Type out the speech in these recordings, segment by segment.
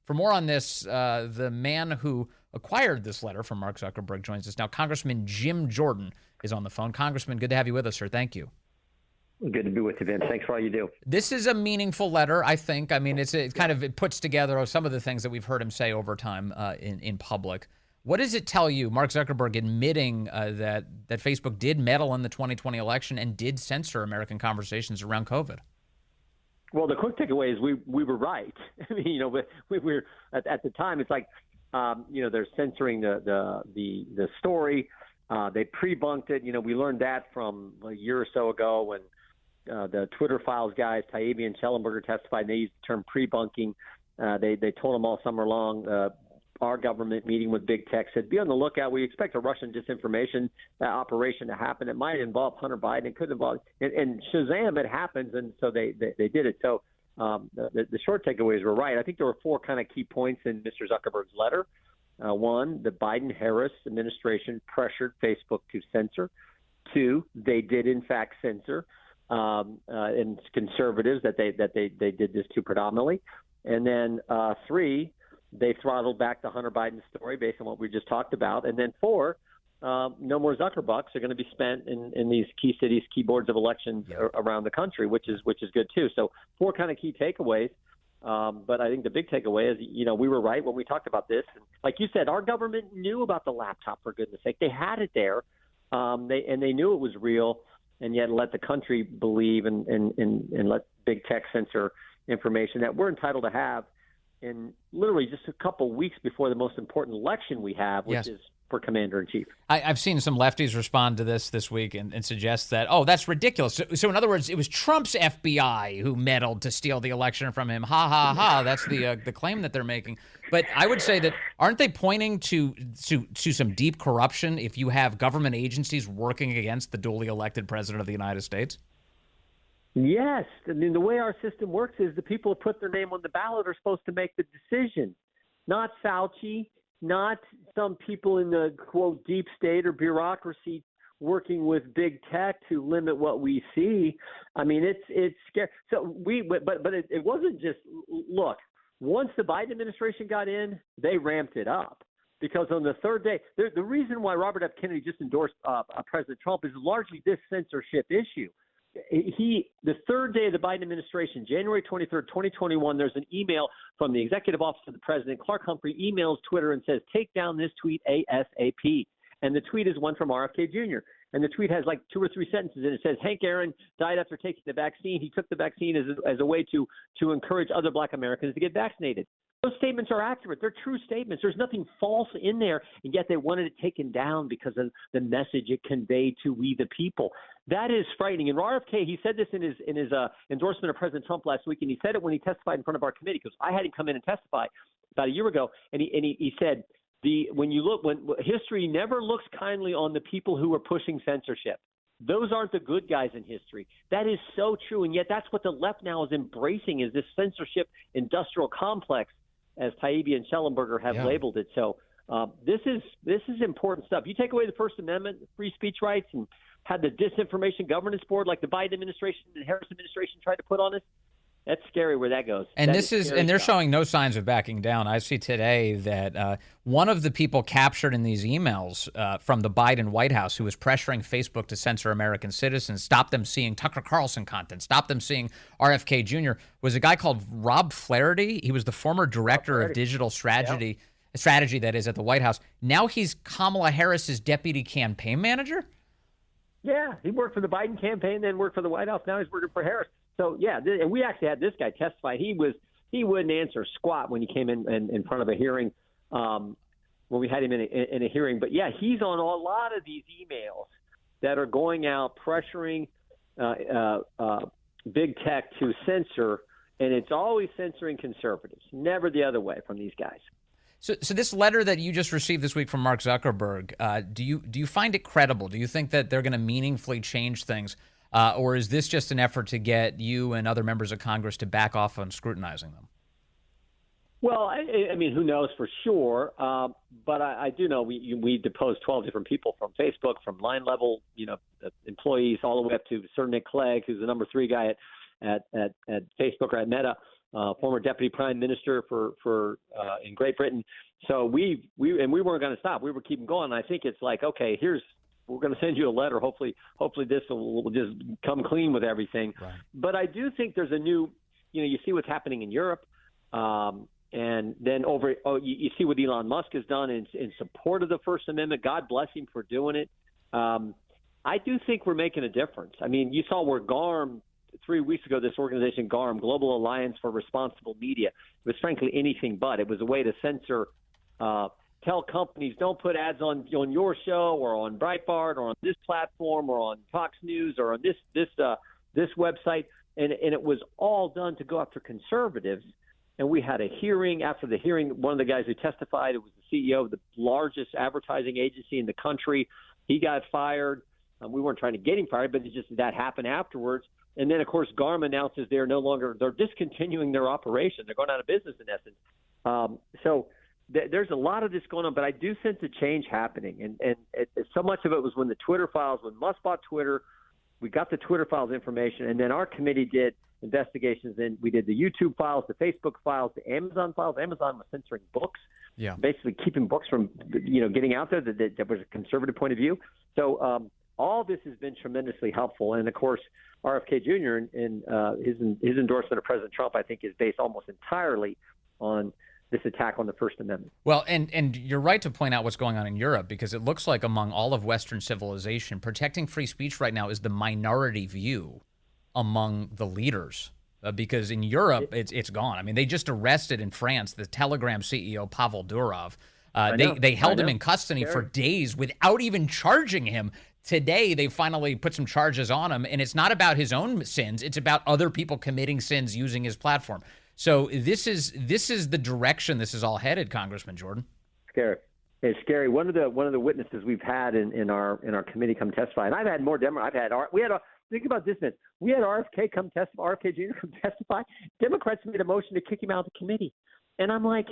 For more on this, the man who acquired this letter from Mark Zuckerberg joins us now. Congressman Jim Jordan is on the phone. Congressman, good to have you with us, sir. Thank you. Good to be with you, Vince. Thanks for all you do. This is a meaningful letter, I think. I mean, it puts together some of the things that we've heard him say over time in public. What does it tell you, Mark Zuckerberg admitting that Facebook did meddle in the 2020 election and did censor American conversations around COVID? Well, the quick takeaway is we were right. I mean, we were at the time. It's like, they're censoring the story. They pre-bunked it. We learned that from a year or so ago when the Twitter files guys, Taibbi and Schellenberger, testified. And they used the term pre-bunking. They told them all summer long. Our government meeting with big tech said, be on the lookout. We expect a Russian disinformation operation to happen. It might involve Hunter Biden. It could involve, and Shazam, it happens. And so they did it. So the short takeaways were right. I think there were four kind of key points in Mr. Zuckerberg's letter. One, the Biden-Harris administration pressured Facebook to censor. Two, they did in fact censor, and conservatives that they did this to predominantly. And then three, they throttled back the Hunter Biden story based on what we just talked about. And then four, no more Zuckerbucks are going to be spent in these key cities, key boards of elections around the country, which is good too. So four kind of key takeaways. But I think the big takeaway is, we were right when we talked about this. And like you said, our government knew about the laptop, for goodness sake. They had it there. They knew it was real, and yet let the country believe and let big tech censor information that we're entitled to have in literally just a couple weeks before the most important election we have, which is for commander-in-chief. I've seen some lefties respond to this week and suggest that, that's ridiculous. So in other words, it was Trump's FBI who meddled to steal the election from him. Ha, ha, ha. That's the claim that they're making. But I would say that, aren't they pointing to some deep corruption if you have government agencies working against the duly elected president of the United States? Yes. I mean, the way our system works is the people who put their name on the ballot are supposed to make the decision, not Fauci, not some people in the, quote, deep state or bureaucracy working with big tech to limit what we see. I mean, it's scary. So but it wasn't just, look, once the Biden administration got in, they ramped it up. Because on the third day, the reason why Robert F. Kennedy just endorsed President Trump is largely this censorship issue. The third day of the Biden administration, January 23rd, 2021, there's an email from the executive office of the president. Clark Humphrey emails Twitter and says, take down this tweet ASAP. And the tweet is one from RFK Jr. And the tweet has like 2 or 3 sentences, and it says, Hank Aaron died after taking the vaccine. He took the vaccine as a way to encourage other Black Americans to get vaccinated. Those statements are accurate. They're true statements. There's nothing false in there, and yet they wanted it taken down because of the message it conveyed to we the people. That is frightening. And RFK, he said this in his endorsement of President Trump last week, and he said it when he testified in front of our committee, because I had him come in and testify about a year ago, and he said, when history never looks kindly on the people who are pushing censorship. Those aren't the good guys in history. That is so true, and yet that's what the left now is embracing, is this censorship industrial complex, as Taibbi and Schellenberger have labeled it. So this is important stuff. You take away the First Amendment, free speech rights, and had the disinformation governance board like the Biden administration and Harris administration tried to put on us. That's scary where that goes. And they're showing no signs of backing down. I see today that one of the people captured in these emails from the Biden White House who was pressuring Facebook to censor American citizens, stop them seeing Tucker Carlson content, stop them seeing RFK Jr., was a guy called Rob Flaherty. He was the former director of digital strategy, that is, at the White House. Now he's Kamala Harris's deputy campaign manager? Yeah, he worked for the Biden campaign, then worked for the White House. Now he's working for Harris. So, and we actually had this guy testify. He wouldn't answer squat when he came in front of a hearing, when we had him in a hearing. But, yeah, he's on a lot of these emails that are going out pressuring big tech to censor, and it's always censoring conservatives, never the other way from these guys. So this letter that you just received this week from Mark Zuckerberg, do you find it credible? Do you think that they're going to meaningfully change things? Or is this just an effort to get you and other members of Congress to back off on scrutinizing them? Well, I mean, who knows for sure? But I do know we deposed 12 different people from Facebook, from line level, employees, all the way up to Sir Nick Clegg, who's the number 3 guy at Facebook or at Meta. former deputy prime minister for in Great Britain. So we weren't going to stop. We were keeping going. And I think it's like, okay, we're going to send you a letter. Hopefully this will just come clean with everything. Right. But I do think there's a new, you see what's happening in Europe. And then you see what Elon Musk has done in support of the First Amendment. God bless him for doing it. I do think we're making a difference. I mean, you saw where GARM, 3 weeks ago, this organization GARM, Global Alliance for Responsible Media, it was frankly anything but. It was a way to censor, tell companies don't put ads on your show or on Breitbart or on this platform or on Fox News or on this website. And it was all done to go after conservatives. And we had a hearing. After the hearing, one of the guys who testified, it was the CEO of the largest advertising agency in the country. He got fired. We weren't trying to get him fired, but it's just that happened afterwards. And then, of course, GARM announces they're discontinuing their operation. They're going out of business in essence. So there's a lot of this going on, but I do sense a change happening. And so much of it was when the Twitter files, when Musk bought Twitter, we got the Twitter files information, and then our committee did investigations. And we did the YouTube files, the Facebook files, the Amazon files. Amazon was censoring books, basically keeping books from getting out there. That was a conservative point of view. So all this has been tremendously helpful. And of course, RFK Jr. and his endorsement of President Trump, I think, is based almost entirely on this attack on the First Amendment. Well, and you're right to point out what's going on in Europe, because it looks like among all of Western civilization, protecting free speech right now is the minority view among the leaders. Because in Europe, it's gone. I mean, they just arrested in France the Telegram CEO, Pavel Durov. They held him in custody for days without even charging him. Today, they finally put some charges on him, and it's not about his own sins. It's about other people committing sins using his platform. So this is the direction this is all headed, Congressman Jordan. Scary. It's scary. One of the witnesses we've had in our committee come testify, and I've had more Democrats. Think about this, man. We had RFK Jr. come testify. Democrats made a motion to kick him out of the committee, and I'm like,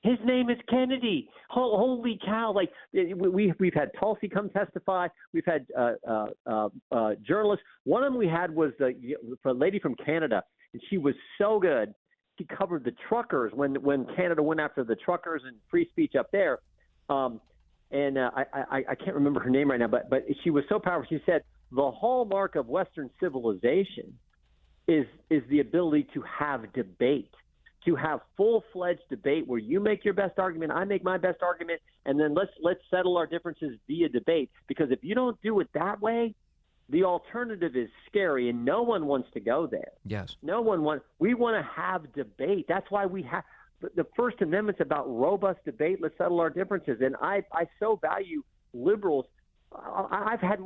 his name is Kennedy. Holy cow! Like we've had Tulsi come testify. We've had journalists. One of them we had was a lady from Canada, and she was so good. She covered the truckers when Canada went after the truckers and free speech up there. I can't remember her name right now, but she was so powerful. She said the hallmark of Western civilization is the ability to have debate. To have full-fledged debate where you make your best argument, I make my best argument, and then let's settle our differences via debate. Because if you don't do it that way, the alternative is scary, and no one wants to go there. Yes. No one wants. We want to have debate. That's why we have the First Amendment's about robust debate. Let's settle our differences. And I so value liberals. I've had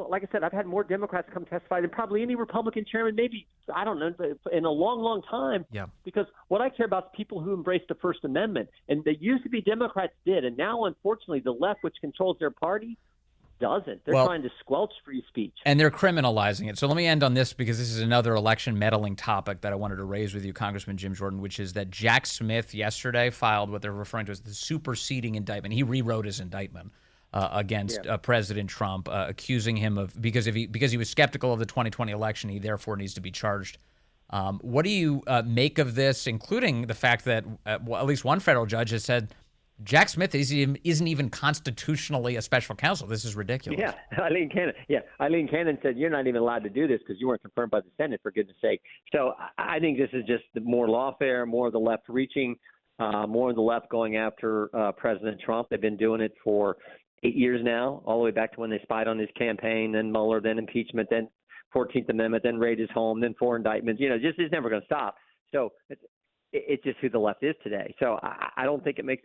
more Democrats come testify than probably any Republican chairman, maybe, I don't know, in a long, long time. Yeah. Because what I care about is people who embrace the First Amendment. And they used to be Democrats did. And now, unfortunately, the left, which controls their party, doesn't. They're trying to squelch free speech. And they're criminalizing it. So let me end on this, because this is another election meddling topic that I wanted to raise with you, Congressman Jim Jordan, which is that Jack Smith yesterday filed what they're referring to as the superseding indictment. He rewrote his indictment against President Trump, accusing him of because he was skeptical of the 2020 election, he therefore needs to be charged. What do you make of this, including the fact that at least one federal judge has said Jack Smith isn't even constitutionally a special counsel? This is ridiculous. Yeah, Eileen Cannon said you're not even allowed to do this because you weren't confirmed by the Senate, for goodness sake. So I think this is just more lawfare, more of the left reaching, more of the left going after President Trump. They've been doing it for 8 years now, all the way back to when they spied on his campaign, then Mueller, then impeachment, then 14th Amendment, then raid his home, then 4 indictments. Just it's never going to stop. So it's just who the left is today. So I don't think it makes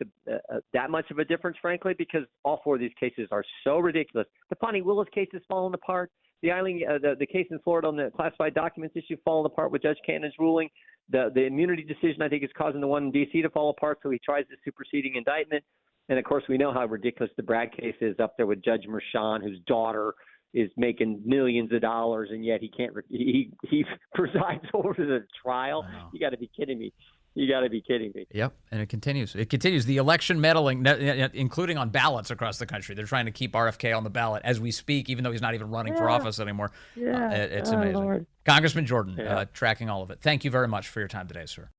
that much of a difference, frankly, because all 4 of these cases are so ridiculous. The Fonnie Willis case is falling apart. The case in Florida on the classified documents issue falling apart with Judge Cannon's ruling. The immunity decision, I think, is causing the one in D.C. to fall apart, so he tries the superseding indictment. And, of course, we know how ridiculous the Bragg case is up there with Judge Merchan, whose daughter is making millions of dollars, and yet he presides over the trial. You got to be kidding me. Yep, and it continues. The election meddling, including on ballots across the country. They're trying to keep RFK on the ballot as we speak, even though he's not even running for office anymore. It's amazing. Lord. Congressman Jordan, tracking all of it. Thank you very much for your time today, sir.